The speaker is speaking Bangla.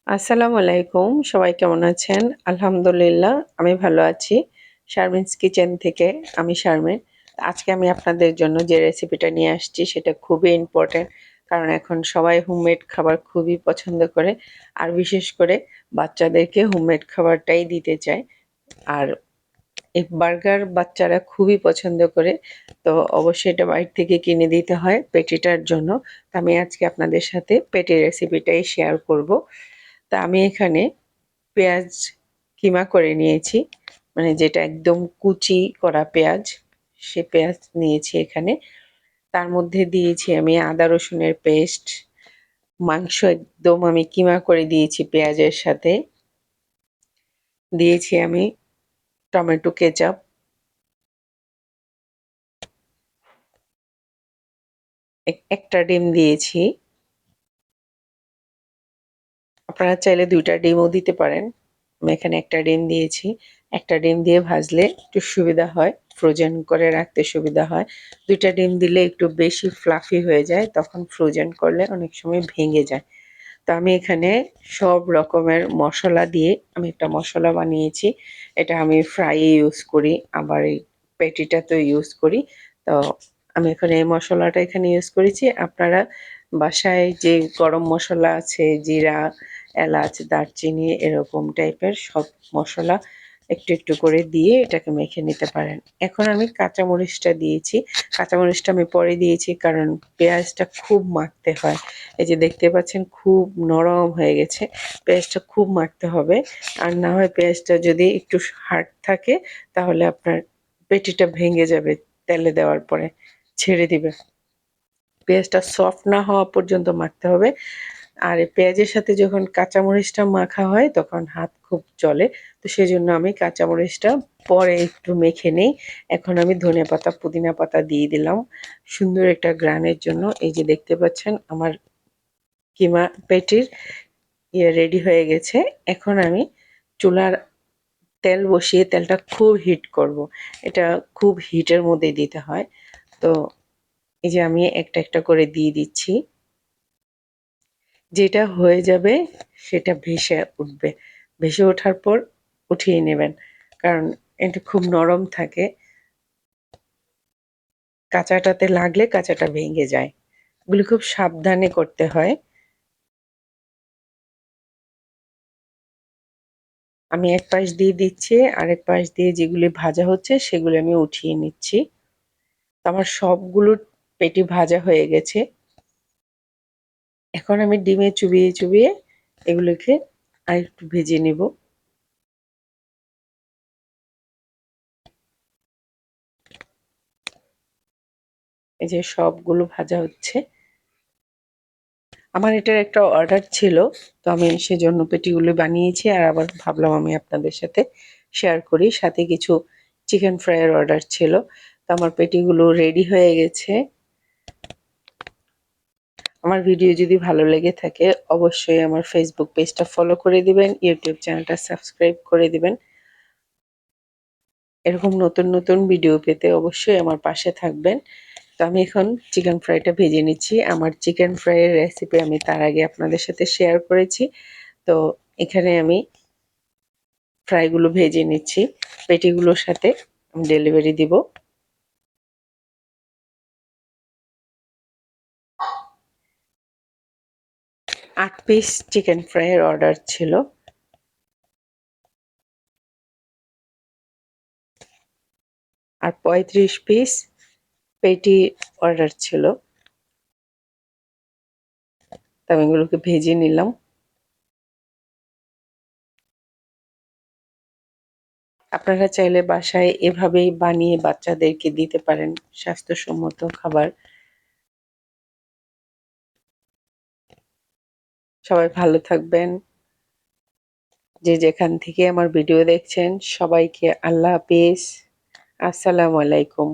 আসসালামু আলাইকুম। সবাই কেমন আছেন? আলহামদুলিল্লাহ আমি ভালো আছি। শারমিনস কিচেন থেকে আমি শারমিন। আজকে আমি আপনাদের জন্য যে রেসিপিটা নিয়ে আসছি সেটা খুবই ইম্পোর্টেন্ট। কারণ এখন সবাই হোমমেড খাবার খুবই পছন্দ করে। আর বিশেষ করে বাচ্চাদেরকে হোমমেড খাবারটাই দিতে চায়। আর এই বার্গার বাচ্চারা খুবই পছন্দ করে। তো অবশ্যই এটা বাইরে থেকে কিনে দিতে হয় পেটিটার জন্য। তো আমি আজকে আপনাদের সাথে পেটির রেসিপিটাই শেয়ার করব। তা আমি এখানে পেঁয়াজ কিমা করে নিয়েছি, মানে যেটা একদম কুচি করা পেঁয়াজ, সে পেঁয়াজ নিয়েছি এখানে। তার মধ্যে দিয়েছি আমি আদা রসুনের পেস্ট, মাংস একদম আমি কিমা করে দিয়েছি পেঁয়াজের সাথে। দিয়েছি আমি টমেটো কেচাপ, একটা ডিম দিয়েছি। আপনারা চাইলে ২টা ডিমও দিতে পারেন। আমি এখানে একটা ডিম দিয়েছি। একটা ডিম দিয়ে ভাজলে একটু সুবিধা হয়, ফ্রোজেন করে রাখতে সুবিধা হয়। ২টা ডিম দিলে একটু বেশি ফ্লাফি হয়ে যায়, তখন ফ্রোজেন করলে অনেক সময় ভেঙে যায়। তো আমি এখানে সব রকমের মসলা দিয়ে আমি একটা মসলা বানিয়েছি। এটা আমি ফ্রাই-এ ইউজ করি, আবার এই প্যাটিটাতেও ইউজ করি। তো আমি এখানে এই মসলাটা এখানে ইউজ করেছি। আপনারা বাসায় যে গরম মসলা আছে, জিরা, এলাচ, দারচিনি এরকম টাইপের সব মসলা একটু একটু করে দিয়ে এটাকে মেখে নিতে পারেন। এখন আমি কাঁচামরিচটা দিয়েছি। কাঁচামরিচটা আমি পরে দিয়েছি কারণ পেঁয়াজটা খুব মাখতে হয়। এই যে দেখতে পাচ্ছেন খুব নরম হয়ে গেছে। পেঁয়াজটা খুব মাখতে হবে। আর না হয় পেঁয়াজটা যদি একটু হার্ড থাকে তাহলে আপনার পেটিটা ভেঙে যাবে তেলে দেওয়ার পরে, ছেড়ে দিবে। পেঁয়াজটা সফট না হওয়া পর্যন্ত মাখতে হবে। আর এই পেঁয়াজের সাথে যখন কাঁচামরিচটা মাখা হয় তখন হাত খুব জ্বলে। তো সেজন্য আমি কাঁচামরিচটা পরে একটু মেখে নেই। এখন আমি ধনেপাতা, পুদিনা পাতা দিয়ে দিলাম সুন্দর একটা ঘ্রাণের জন্য। এই যে দেখতে পাচ্ছেন আমার কিমা পেটির রেডি হয়ে গেছে। এখন আমি চুলার তেল বসিয়ে তেলটা খুব হিট করব। এটা খুব হিটের মধ্যে দিতে হয়। তো এই যে আমি একটা একটা করে দিয়ে দিচ্ছি। যেটা হয়ে যাবে সেটা ভেসে উঠবে। ভেসে ওঠার পর উঠিয়ে নেবেন। কারণ এটা খুব নরম থাকে। কাঁচাটাতে লাগলে কাঁচাটা ভেঙে যায়। এগুলো খুব সাবধানে করতে হয়। আমি এক পাশ দিয়ে দিচ্ছি, আরেক পাশ দিয়ে যেগুলি ভাজা হচ্ছে সেগুলো আমি উঠিয়ে নিচ্ছি। তো আমার সবগুলো পেটি ভাজা হয়ে গেছে। এখন আমি ডিমে চুবিয়ে চুবিয়ে এগুলোকে আরেকটু ভেজে নেব। এই যে সবগুলো ভাজা হচ্ছে। আমার এটার একটা অর্ডার ছিল, তো আমি সেজন্য পেটিগুলো বানিয়েছি। আর আবার ভাবলাম আমি আপনাদের সাথে শেয়ার করি। সাথে কিছু চিকেন ফ্রাইয়ের অর্ডার ছিল। তো আমার পেটিগুলো রেডি হয়ে গেছে। আমার ভিডিও যদি ভালো লেগে থাকে অবশ্যই আমার ফেসবুক পেজটা ফলো করে দিবেন, ইউটিউব চ্যানেলটা সাবস্ক্রাইব করে দিবেন। এরকম নতুন নতুন ভিডিও পেতে অবশ্যই আমার পাশে থাকবেন। তো আমি এখন চিকেন ফ্রাইটা ভেজে নিচ্ছি। আমার চিকেন ফ্রাইয়ের রেসিপি আমি তার আগে আপনাদের সাথে শেয়ার করেছি। তো এখানে আমি ফ্রাইগুলো ভেজে নিচ্ছি। পেটিগুলোর সাথে আমি ডেলিভারি দিব। ৮ পিস চিকেন ফ্রাইয়ের অর্ডার ছিল। আর ৩৫ পিস পেটি অর্ডার ছিল। তো আমি এগুলোকে ভেজে নিলাম। আপনারা চাইলে বাসায় এভাবেই বানিয়ে বাচ্চাদেরকে দিতে পারেন স্বাস্থ্যসম্মত খাবার। সবাই ভালো থাকবেন। যে যেখান থেকে আমার ভিডিও দেখছেন সবাইকে আল্লাহ হাফেজ। আসসালামু আলাইকুম।